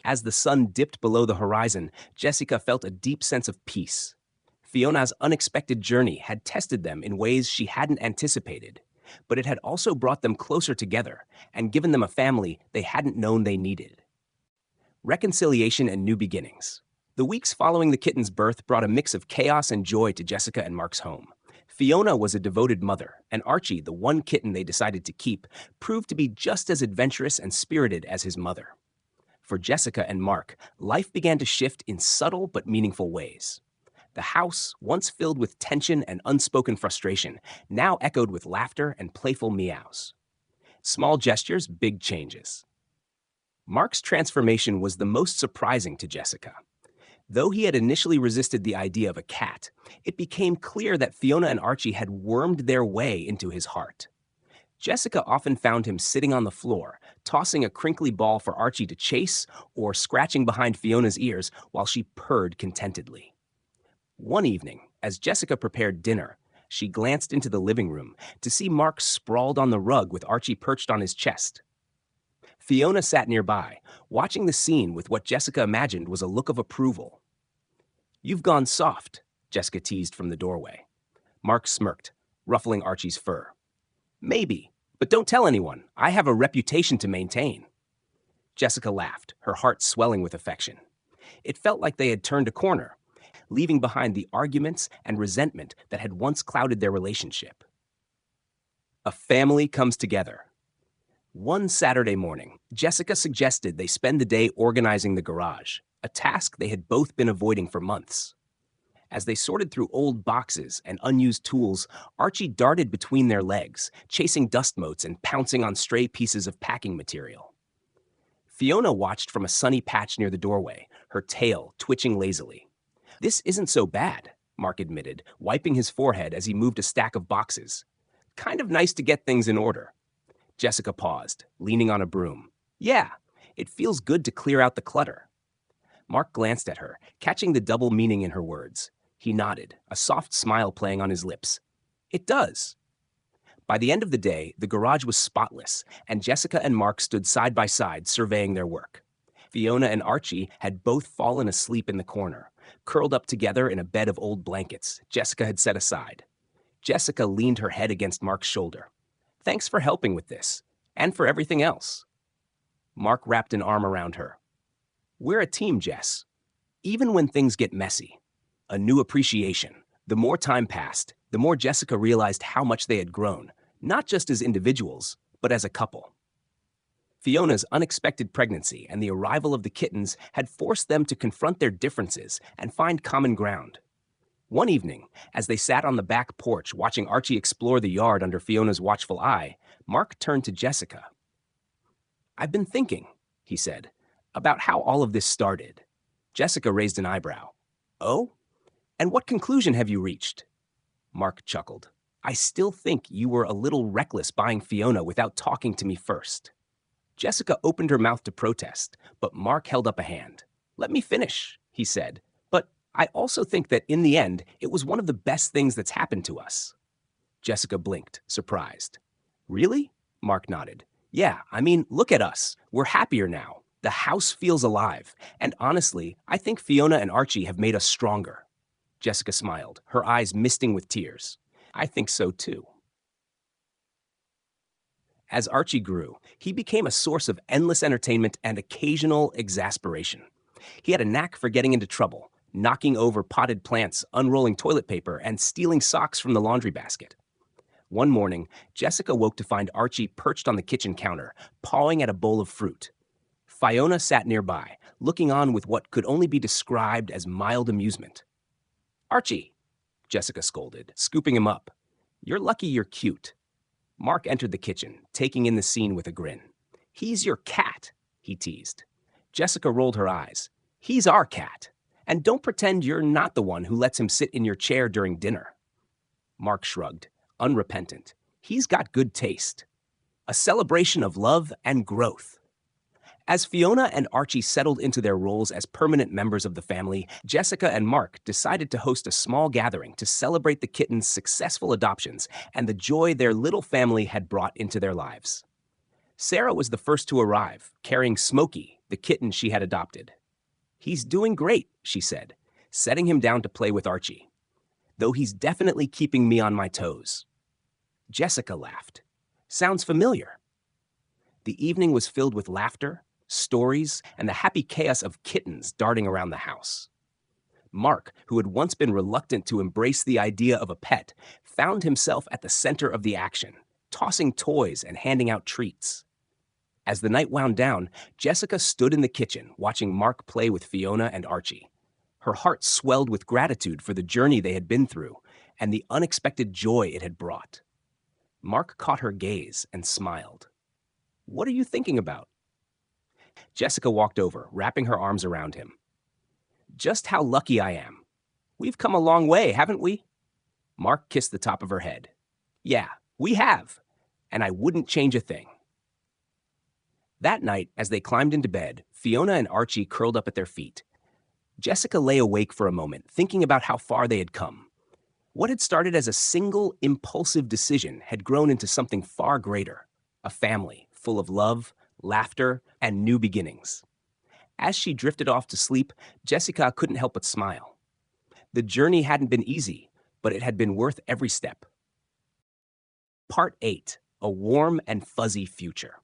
As the sun dipped below the horizon, Jessica felt a deep sense of peace. Fiona's unexpected journey had tested them in ways she hadn't anticipated, but it had also brought them closer together and given them a family they hadn't known they needed. Reconciliation and new beginnings. The weeks following the kitten's birth brought a mix of chaos and joy to Jessica and Mark's home. Fiona was a devoted mother, and Archie, the one kitten they decided to keep, proved to be just as adventurous and spirited as his mother. For Jessica and Mark, life began to shift in subtle but meaningful ways. The house, once filled with tension and unspoken frustration, now echoed with laughter and playful meows. Small gestures, big changes. Mark's transformation was the most surprising to Jessica. Though he had initially resisted the idea of a cat, it became clear that Fiona and Archie had wormed their way into his heart. Jessica often found him sitting on the floor, tossing a crinkly ball for Archie to chase or scratching behind Fiona's ears while she purred contentedly. One evening, As Jessica prepared dinner, she glanced into the living room to see Mark sprawled on the rug with Archie perched on his chest. Fiona sat nearby, watching the scene with what Jessica imagined was a look of approval. "You've gone soft," Jessica teased from the doorway. Mark smirked, ruffling Archie's fur. "Maybe, but don't tell anyone. I have a reputation to maintain." Jessica laughed, her heart swelling with affection. It felt like they had turned a corner, leaving behind the arguments and resentment that had once clouded their relationship. A family comes together. One Saturday morning, Jessica suggested they spend the day organizing the garage, a task they had both been avoiding for months. As they sorted through old boxes and unused tools, Archie darted between their legs, chasing dust motes and pouncing on stray pieces of packing material. Fiona watched from a sunny patch near the doorway, her tail twitching lazily. "This isn't so bad," Mark admitted, wiping his forehead as he moved a stack of boxes. "Kind of nice to get things in order." Jessica paused, leaning on a broom. "Yeah, it feels good to clear out the clutter." Mark glanced at her, catching the double meaning in her words. He nodded, a soft smile playing on his lips. "It does." By the end of the day, the garage was spotless, and Jessica and Mark stood side by side, surveying their work. Fiona and Archie had both fallen asleep in the corner, curled up together in a bed of old blankets Jessica had set aside. Jessica leaned her head against Mark's shoulder. "Thanks for helping with this, and for everything else." Mark wrapped an arm around her. "We're a team, Jess. Even when things get messy." A new appreciation. The more time passed, the more Jessica realized how much they had grown, not just as individuals, but as a couple. Fiona's unexpected pregnancy and the arrival of the kittens had forced them to confront their differences and find common ground. One evening, as they sat on the back porch watching Archie explore the yard under Fiona's watchful eye, Mark turned to Jessica. "I've been thinking," he said, "about how all of this started." Jessica raised an eyebrow. "Oh? And what conclusion have you reached?" Mark chuckled. "I still think you were a little reckless buying Fiona without talking to me first." Jessica opened her mouth to protest, but Mark held up a hand. "Let me finish," he said. "But I also think that in the end, it was one of the best things that's happened to us." Jessica blinked, surprised. "Really?" Mark nodded. "Yeah, I mean, look at us. We're happier now. The house feels alive. And honestly, I think Fiona and Archie have made us stronger." Jessica smiled, her eyes misting with tears. "I think so too." As Archie grew, he became a source of endless entertainment and occasional exasperation. He had a knack for getting into trouble, knocking over potted plants, unrolling toilet paper, and stealing socks from the laundry basket. One morning, Jessica woke to find Archie perched on the kitchen counter, pawing at a bowl of fruit. Fiona sat nearby, looking on with what could only be described as mild amusement. "Archie," Jessica scolded, scooping him up. "You're lucky you're cute." Mark entered the kitchen, taking in the scene with a grin. "He's your cat," he teased. Jessica rolled her eyes. "He's our cat. And don't pretend you're not the one who lets him sit in your chair during dinner." Mark shrugged, unrepentant. "He's got good taste." A celebration of love and growth. As Fiona and Archie settled into their roles as permanent members of the family, Jessica and Mark decided to host a small gathering to celebrate the kittens' successful adoptions and the joy their little family had brought into their lives. Sarah was the first to arrive, carrying Smokey, the kitten she had adopted. "He's doing great," she said, setting him down to play with Archie. "Though he's definitely keeping me on my toes." Jessica laughed. "Sounds familiar." The evening was filled with laughter, stories, and the happy chaos of kittens darting around the house. Mark, who had once been reluctant to embrace the idea of a pet, found himself at the center of the action, tossing toys and handing out treats. As the night wound down, Jessica stood in the kitchen watching Mark play with Fiona and Archie. Her heart swelled with gratitude for the journey they had been through and the unexpected joy it had brought. Mark caught her gaze and smiled. "What are you thinking about?" Jessica walked over, wrapping her arms around him. "Just how lucky I am. We've come a long way, haven't we?" Mark kissed the top of her head. "Yeah, we have, and I wouldn't change a thing." That night, as they climbed into bed, Fiona and Archie curled up at their feet. Jessica lay awake for a moment, thinking about how far they had come. What had started as a single, impulsive decision had grown into something far greater: a family full of love, laughter, and new beginnings. As she drifted off to sleep, Jessica couldn't help but smile. The journey hadn't been easy, but it had been worth every step. Part 8: A Warm and Fuzzy Future.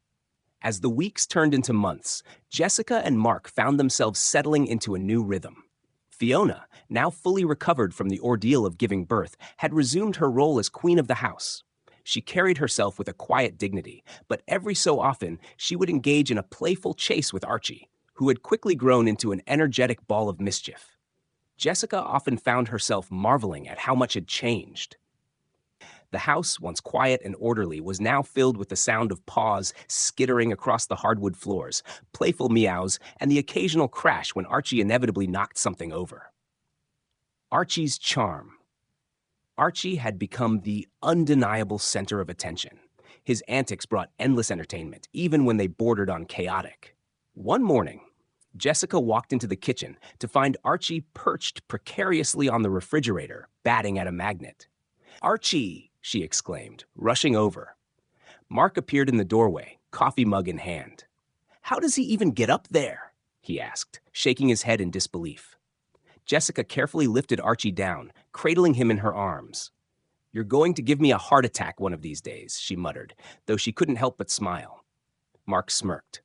As the weeks turned into months, Jessica and Mark found themselves settling into a new rhythm. Fiona, now fully recovered from the ordeal of giving birth, had resumed her role as queen of the house. She carried herself with a quiet dignity, but every so often she would engage in a playful chase with Archie, who had quickly grown into an energetic ball of mischief. Jessica often found herself marveling at how much had changed. The house, once quiet and orderly, was now filled with the sound of paws skittering across the hardwood floors, playful meows, and the occasional crash when Archie inevitably knocked something over. Archie's charm. Archie had become the undeniable center of attention. His antics brought endless entertainment, even when they bordered on chaotic. One morning, Jessica walked into the kitchen to find Archie perched precariously on the refrigerator, batting at a magnet. "Archie!" she exclaimed, rushing over. Mark appeared in the doorway, coffee mug in hand. "How does he even get up there?" he asked, shaking his head in disbelief. Jessica carefully lifted Archie down, cradling him in her arms. "You're going to give me a heart attack one of these days," she muttered, though she couldn't help but smile. Mark smirked.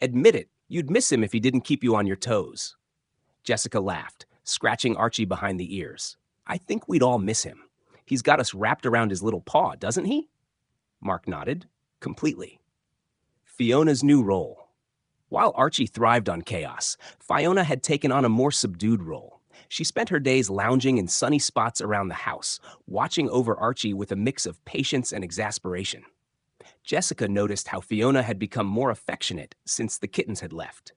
"Admit it, you'd miss him if he didn't keep you on your toes." Jessica laughed, scratching Archie behind the ears. "I think we'd all miss him. He's got us wrapped around his little paw, doesn't he?" Mark nodded. "Completely." Fiona's new role. While Archie thrived on chaos, Fiona had taken on a more subdued role. She spent her days lounging in sunny spots around the house, watching over Archie with a mix of patience and exasperation. Jessica noticed how Fiona had become more affectionate since the kittens had left.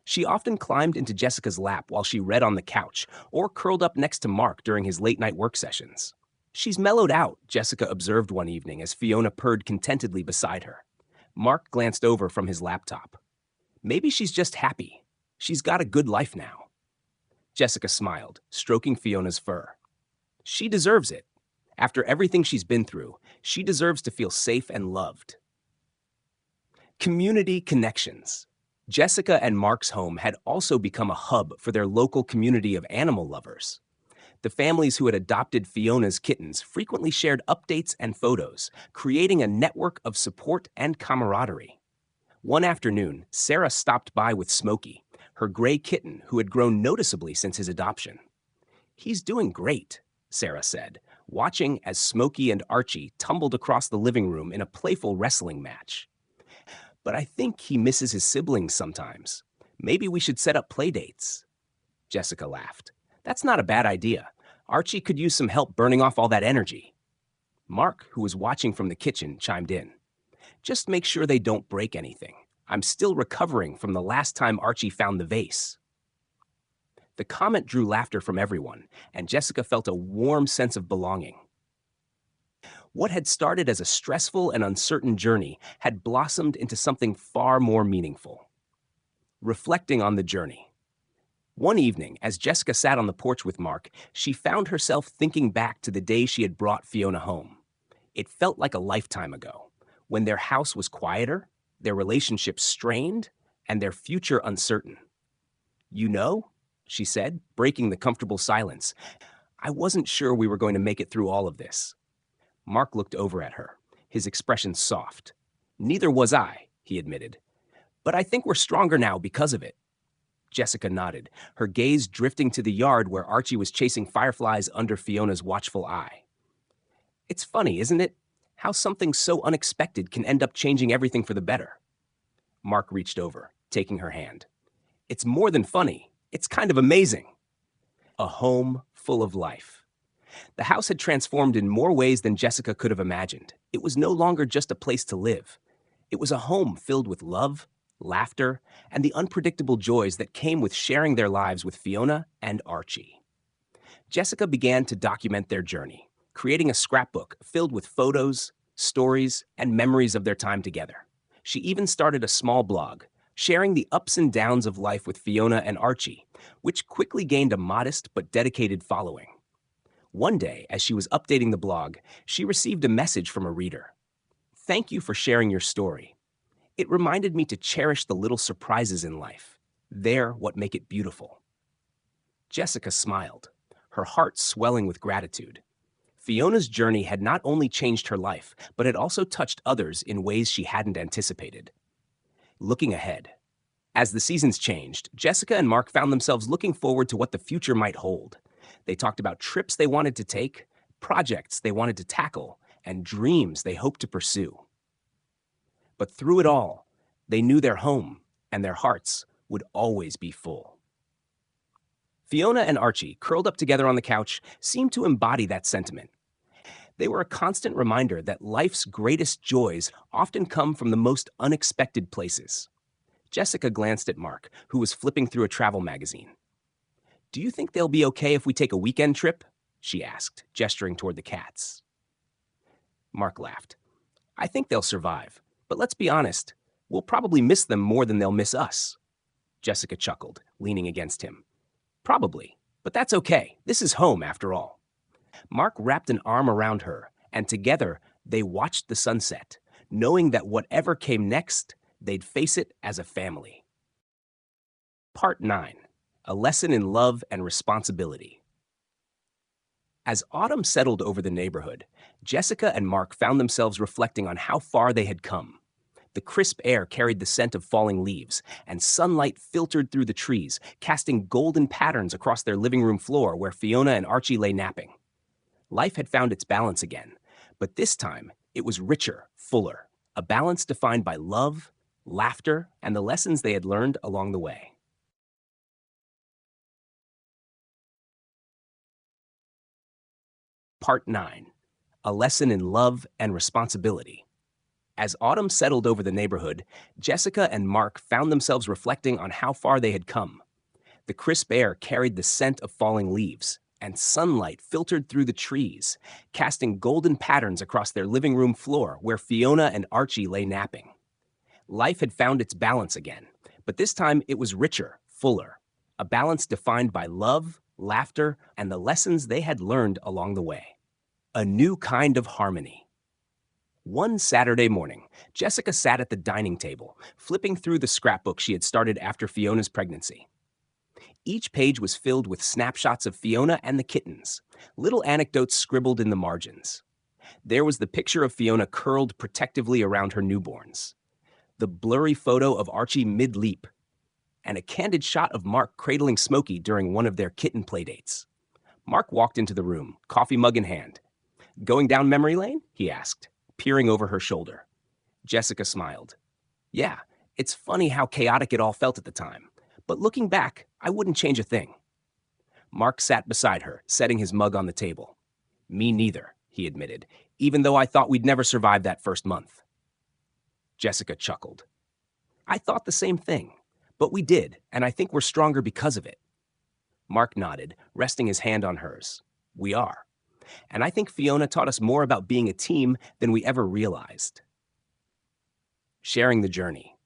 She often climbed into Jessica's lap while she read on the couch or curled up next to Mark during his late-night work sessions. "She's mellowed out," Jessica observed one evening as Fiona purred contentedly beside her. Mark glanced over from his laptop. "Maybe she's just happy. She's got a good life now." Jessica smiled, stroking Fiona's fur. "She deserves it. After everything she's been through, she deserves to feel safe and loved." Community connections. Jessica and Mark's home had also become a hub for their local community of animal lovers. The families who had adopted Fiona's kittens frequently shared updates and photos, creating a network of support and camaraderie. One afternoon, Sarah stopped by with Smokey, her gray kitten who had grown noticeably since his adoption. "He's doing great," Sarah said, watching as Smokey and Archie tumbled across the living room in a playful wrestling match. "But I think he misses his siblings sometimes. Maybe we should set up play dates." Jessica laughed. "That's not a bad idea. Archie could use some help burning off all that energy." Mark, who was watching from the kitchen, chimed in. "Just make sure they don't break anything. I'm still recovering from the last time Archie found the vase." The comment drew laughter from everyone, and Jessica felt a warm sense of belonging. What had started as a stressful and uncertain journey had blossomed into something far more meaningful. Reflecting on the journey. One evening, as Jessica sat on the porch with Mark, she found herself thinking back to the day she had brought Fiona home. It felt like a lifetime ago, when their house was quieter, their relationship strained, and their future uncertain. "You know," she said, breaking the comfortable silence, "I wasn't sure we were going to make it through all of this." Mark looked over at her, his expression soft. "Neither was I," he admitted. "But I think we're stronger now because of it." Jessica nodded, her gaze drifting to the yard where Archie was chasing fireflies under Fiona's watchful eye. "It's funny, isn't it? How something so unexpected can end up changing everything for the better." Mark reached over, taking her hand. "It's more than funny. It's kind of amazing." A home full of life. The house had transformed in more ways than Jessica could have imagined. It was no longer just a place to live. It was a home filled with love, laughter, and the unpredictable joys that came with sharing their lives with Fiona and Archie. Jessica began to document their journey, creating a scrapbook filled with photos, stories, and memories of their time together. She even started a small blog, sharing the ups and downs of life with Fiona and Archie, which quickly gained a modest but dedicated following. One day, as she was updating the blog, she received a message from a reader. "Thank you for sharing your story. It reminded me to cherish the little surprises in life. They're what make it beautiful." Jessica smiled, her heart swelling with gratitude. Fiona's journey had not only changed her life, but had also touched others in ways she hadn't anticipated. Looking ahead. As the seasons changed, Jessica and Mark found themselves looking forward to what the future might hold. They talked about trips they wanted to take, projects they wanted to tackle, and dreams they hoped to pursue. But through it all, they knew their home and their hearts would always be full. Fiona and Archie, curled up together on the couch, seemed to embody that sentiment. They were a constant reminder that life's greatest joys often come from the most unexpected places. Jessica glanced at Mark, who was flipping through a travel magazine. "Do you think they'll be okay if we take a weekend trip?" she asked, gesturing toward the cats. Mark laughed. "I think they'll survive, but let's be honest, we'll probably miss them more than they'll miss us." Jessica chuckled, leaning against him. "Probably, but that's okay. This is home, after all." Mark wrapped an arm around her, and together they watched the sunset, knowing that whatever came next, they'd face it as a family. Part 9. A Lesson in Love and Responsibility. As autumn settled over the neighborhood, Jessica and Mark found themselves reflecting on how far they had come. The crisp air carried the scent of falling leaves, and sunlight filtered through the trees, casting golden patterns across their living room floor where Fiona and Archie lay napping. Life had found its balance again, but this time it was richer, fuller, a balance defined by love, laughter, and the lessons they had learned along the way. Part 9. A Lesson in Love and Responsibility. As autumn settled over the neighborhood, Jessica and Mark found themselves reflecting on how far they had come. The crisp air carried the scent of falling leaves, and sunlight filtered through the trees, casting golden patterns across their living room floor where Fiona and Archie lay napping. Life had found its balance again, but this time it was richer, fuller, a balance defined by love, laughter, and the lessons they had learned along the way. A new kind of harmony. One Saturday morning, Jessica sat at the dining table, flipping through the scrapbook she had started after Fiona's pregnancy. Each page was filled with snapshots of Fiona and the kittens, little anecdotes scribbled in the margins. There was the picture of Fiona curled protectively around her newborns, the blurry photo of Archie mid-leap, and a candid shot of Mark cradling Smokey during one of their kitten playdates. Mark walked into the room, coffee mug in hand. "Going down memory lane?" he asked, peering over her shoulder. Jessica smiled. "Yeah, it's funny how chaotic it all felt at the time. But looking back, I wouldn't change a thing." Mark sat beside her, setting his mug on the table. "Me neither," he admitted, "even though I thought we'd never survive that first month." Jessica chuckled. "I thought the same thing, but we did, and I think we're stronger because of it." Mark nodded, resting his hand on hers. "We are. And I think Fiona taught us more about being a team than we ever realized." Sharing the journey.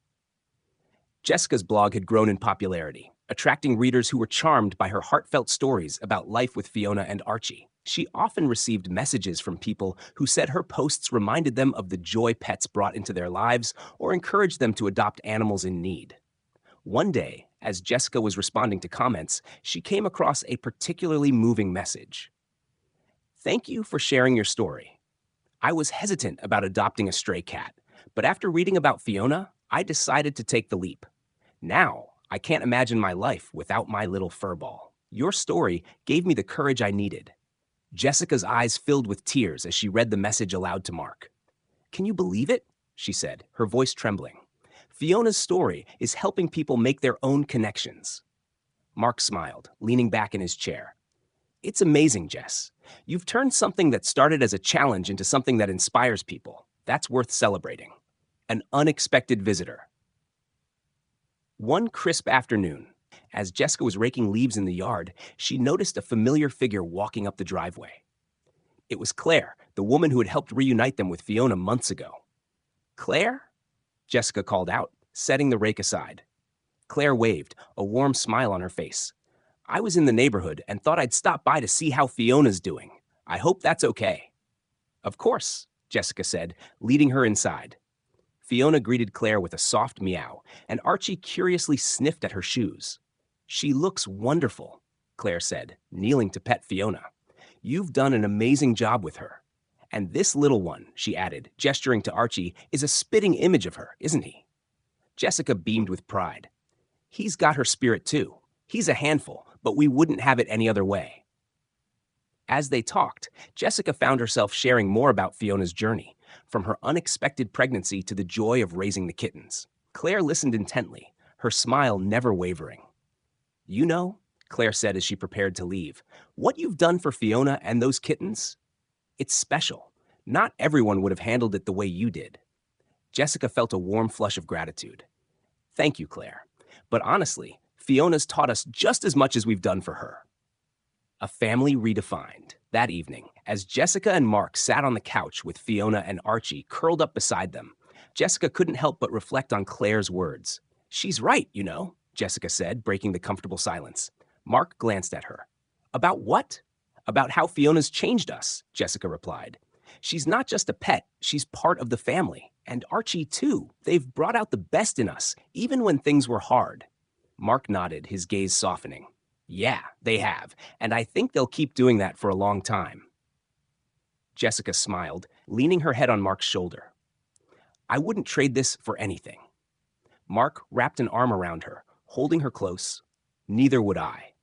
Jessica's blog had grown in popularity, attracting readers who were charmed by her heartfelt stories about life with Fiona and Archie. She often received messages from people who said her posts reminded them of the joy pets brought into their lives or encouraged them to adopt animals in need. One day, as Jessica was responding to comments, she came across a particularly moving message. "Thank you for sharing your story. I was hesitant about adopting a stray cat, but after reading about Fiona, I decided to take the leap. Now, I can't imagine my life without my little furball. Your story gave me the courage I needed." Jessica's eyes filled with tears as she read the message aloud to Mark. "Can you believe it?" she said, her voice trembling. "Fiona's story is helping people make their own connections." Mark smiled, leaning back in his chair. "It's amazing, Jess. You've turned something that started as a challenge into something that inspires people. That's worth celebrating." An unexpected visitor. One crisp afternoon, as Jessica was raking leaves in the yard, she noticed a familiar figure walking up the driveway. It was Claire, the woman who had helped reunite them with Fiona months ago. "Claire?" Jessica called out, setting the rake aside. Claire waved, a warm smile on her face. "I was in the neighborhood and thought I'd stop by to see how Fiona's doing." I hope that's okay. Of course, Jessica said, leading her inside. Fiona greeted Claire with a soft meow, and Archie curiously sniffed at her shoes. She looks wonderful, Claire said, kneeling to pet Fiona. You've done an amazing job with her. And this little one, she added, gesturing to Archie, is a spitting image of her, isn't he? Jessica beamed with pride. He's got her spirit too. He's a handful, but we wouldn't have it any other way. As they talked, Jessica found herself sharing more about Fiona's journey, from her unexpected pregnancy to the joy of raising the kittens. Claire listened intently, her smile never wavering. You know, Claire said as she prepared to leave, what you've done for Fiona and those kittens? It's special. Not everyone would have handled it the way you did. Jessica felt a warm flush of gratitude. Thank you, Claire. But honestly, Fiona's taught us just as much as we've done for her. A family redefined. That evening, as Jessica and Mark sat on the couch with Fiona and Archie curled up beside them, Jessica couldn't help but reflect on Claire's words. She's right, you know, Jessica said, breaking the comfortable silence. Mark glanced at her. About what? About how Fiona's changed us, Jessica replied. She's not just a pet, she's part of the family. And Archie, too. They've brought out the best in us, even when things were hard. Mark nodded, his gaze softening. Yeah, they have, and I think they'll keep doing that for a long time. Jessica smiled, leaning her head on Mark's shoulder. I wouldn't trade this for anything. Mark wrapped an arm around her, holding her close. Neither would I.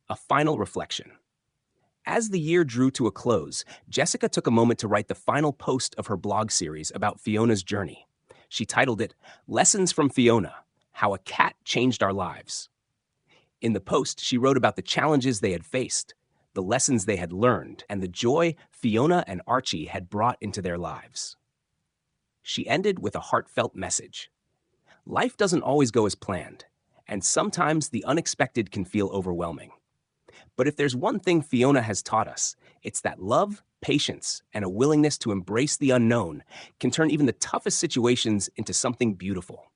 A final reflection. As the year drew to a close, Jessica took a moment to write the final post of her blog series about Fiona's journey. She titled it, Lessons from Fiona, How a Cat Changed Our Lives. In the post, she wrote about the challenges they had faced, the lessons they had learned, and the joy Fiona and Archie had brought into their lives. She ended with a heartfelt message. Life doesn't always go as planned, and sometimes the unexpected can feel overwhelming. But if there's one thing Fiona has taught us, it's that love, patience, and a willingness to embrace the unknown can turn even the toughest situations into something beautiful.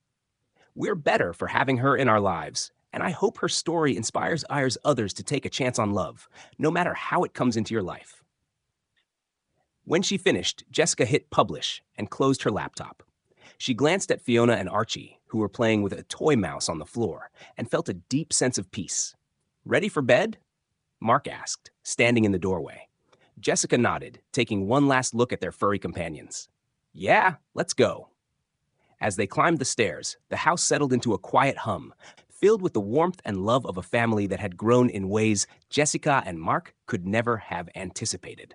We're better for having her in our lives, and I hope her story inspires others to take a chance on love, no matter how it comes into your life. When she finished, Jessica hit publish and closed her laptop. She glanced at Fiona and Archie, who were playing with a toy mouse on the floor, and felt a deep sense of peace. Ready for bed? Mark asked, standing in the doorway. Jessica nodded, taking one last look at their furry companions. Yeah, let's go. As they climbed the stairs, the house settled into a quiet hum, filled with the warmth and love of a family that had grown in ways Jessica and Mark could never have anticipated.